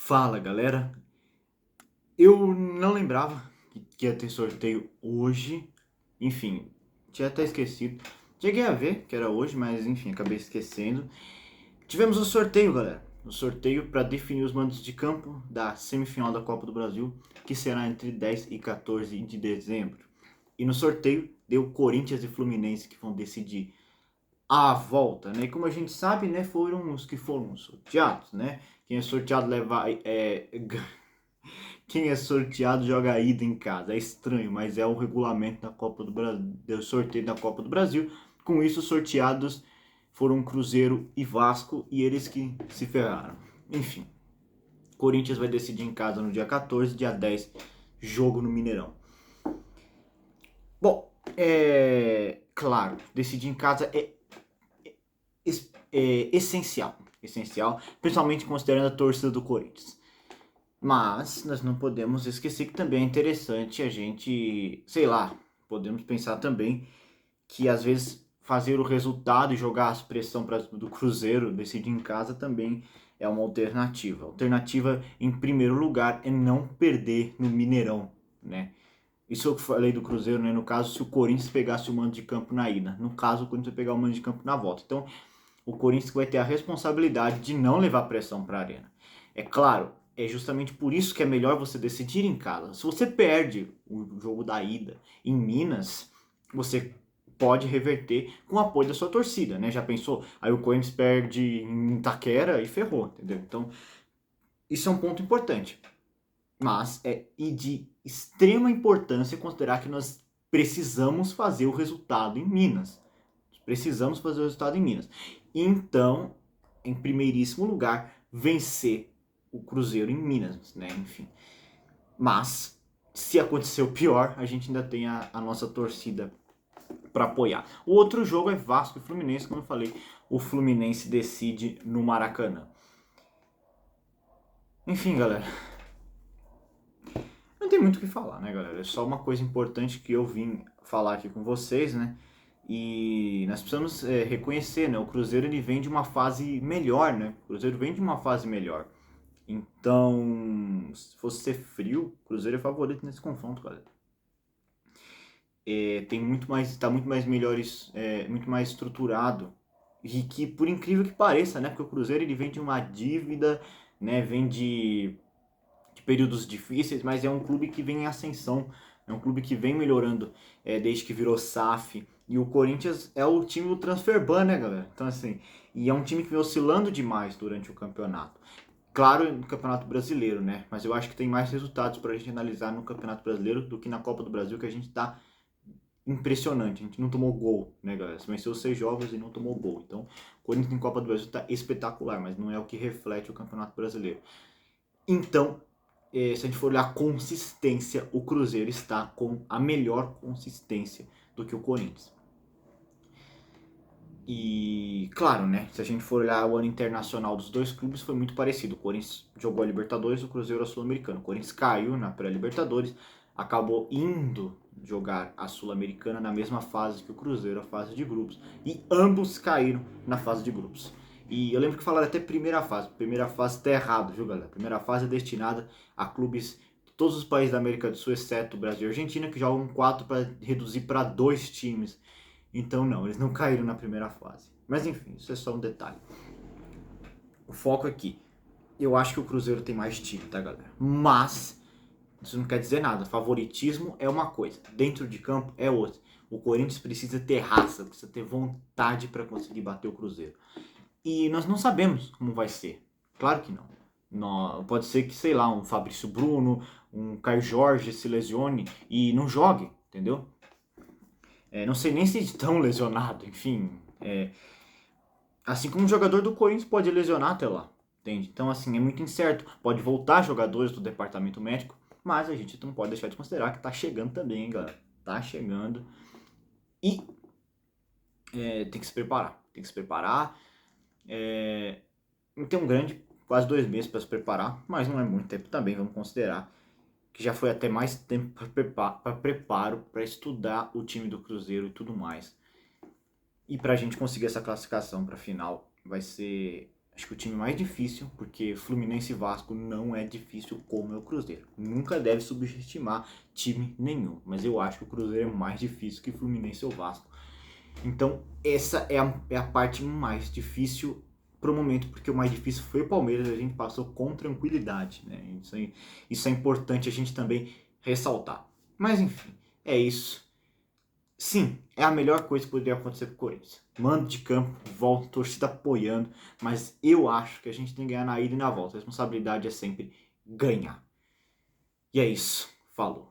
Fala, galera. Eu não lembrava que ia ter sorteio hoje. Enfim, tinha até esquecido. Cheguei a ver que era hoje, mas enfim, acabei esquecendo. Tivemos o sorteio, galera. O sorteio para definir os mandos de campo da semifinal da Copa do Brasil, que será entre 10 e 14 de dezembro. E no sorteio deu Corinthians e Fluminense que vão decidir a volta, né? E como a gente sabe, né, foram os que foram sorteados, né? Quem é sorteado leva Quem é sorteado joga a ida em casa. É estranho, mas é o regulamento da Copa do Brasil, do sorteio da Copa do Brasil. Com isso, sorteados foram Cruzeiro e Vasco e eles que se ferraram. Enfim, Corinthians vai decidir em casa no dia 14, dia 10, jogo no Mineirão. Bom, claro, decidir em casa é essencial, principalmente considerando a torcida do Corinthians. Mas nós não podemos esquecer que também é interessante a gente, sei lá, podemos pensar também que às vezes fazer o resultado e jogar a pressão para do Cruzeiro, decidir em casa também é uma alternativa. A alternativa, em primeiro lugar, é não perder no Mineirão, né? Isso eu falei do Cruzeiro, né? No caso, se o Corinthians pegasse o mando de campo na ida. No caso, o Corinthians vai pegar o mando de campo na volta. Então, o Corinthians vai ter a responsabilidade de não levar pressão para a arena. É claro, é justamente por isso que é melhor você decidir em casa. Se você perde o jogo da ida em Minas, você pode reverter com o apoio da sua torcida, né? Já pensou? Aí o Corinthians perde em Itaquera e ferrou, entendeu? Então, isso é um ponto importante. Mas é de extrema importância considerar que nós precisamos fazer o resultado em Minas. Precisamos fazer o resultado em Minas. Então, em primeiríssimo lugar, vencer o Cruzeiro em Minas, né? Enfim. Mas, se acontecer o pior, a gente ainda tem a nossa torcida para apoiar. O outro jogo é Vasco e Fluminense, como eu falei, o Fluminense decide no Maracanã. Enfim, galera, não tem muito o que falar, né, galera? É só uma coisa importante que eu vim falar aqui com vocês, né? E nós precisamos reconhecer, né? O Cruzeiro ele vem de uma fase melhor, né? O Cruzeiro vem de uma fase melhor. Então, se fosse ser frio, o Cruzeiro é favorito nesse confronto, galera. Tem muito mais, está muito mais melhores, muito mais estruturado e que, por incrível que pareça, né? Porque o Cruzeiro ele vem de uma dívida, né? Vem de períodos difíceis, mas é um clube que vem em ascensão, é um clube que vem melhorando desde que virou SAF. E o Corinthians é o time do transfer ban, né, galera? Então, assim, e é um time que vem oscilando demais durante o campeonato. Claro, no Campeonato Brasileiro, né? Mas eu acho que tem mais resultados para a gente analisar no Campeonato Brasileiro do que na Copa do Brasil, que a gente tá impressionante. A gente não tomou gol, né, galera? Você venceu 6 jogos e não tomou gol. Então, o Corinthians em Copa do Brasil tá espetacular, mas não é o que reflete o Campeonato Brasileiro. Então, se a gente for olhar a consistência, o Cruzeiro está com a melhor consistência do que o Corinthians. E, claro, né, se a gente for olhar o ano internacional dos dois clubes, foi muito parecido. O Corinthians jogou a Libertadores, o Cruzeiro a Sul-Americana. O Corinthians caiu na pré-Libertadores, acabou indo jogar a Sul-Americana na mesma fase que o Cruzeiro, a fase de grupos. E ambos caíram na fase de grupos. E eu lembro que falaram até primeira fase. Primeira fase tá errado, viu, galera? Primeira fase é destinada a clubes de todos os países da América do Sul, exceto o Brasil e a Argentina, que jogam 4 para reduzir para 2 times. Então não, eles não caíram na primeira fase. Mas enfim, isso é só um detalhe. O foco aqui. Eu acho que o Cruzeiro tem mais time, tá, galera? Mas isso não quer dizer nada. Favoritismo é uma coisa, dentro de campo é outra. O Corinthians precisa ter raça, precisa ter vontade para conseguir bater o Cruzeiro. E nós não sabemos como vai ser. Claro que não. Pode ser que, sei lá, um Fabrício Bruno, um Caio Jorge se lesione e não jogue, entendeu? Não sei nem se estão lesionados, enfim. Assim como um jogador do Corinthians pode lesionar até lá, entende? Então, assim, é muito incerto. Pode voltar jogadores do departamento médico, mas a gente não pode deixar de considerar que tá chegando também, hein, galera. Tá chegando. E tem que se preparar. Tem que se preparar. Tem um grande, quase 2 meses para se preparar, mas não é muito tempo também, vamos considerar que já foi até mais tempo para preparo, para estudar o time do Cruzeiro e tudo mais. E para a gente conseguir essa classificação para a final vai ser Acho que o time mais difícil, porque Fluminense e Vasco não é difícil como é o Cruzeiro. Nunca deve subestimar time nenhum, mas eu acho que o Cruzeiro é mais difícil que Fluminense ou Vasco. Então essa é a parte mais difícil pro momento, porque o mais difícil foi o Palmeiras, a gente passou com tranquilidade, né? Isso é importante a gente também ressaltar. Mas enfim, é isso. Sim, é a melhor coisa que poderia acontecer com o Corinthians. Mando de campo, volta, torcida apoiando, mas eu acho que a gente tem que ganhar na ida e na volta. A responsabilidade é sempre ganhar. E é isso. Falou.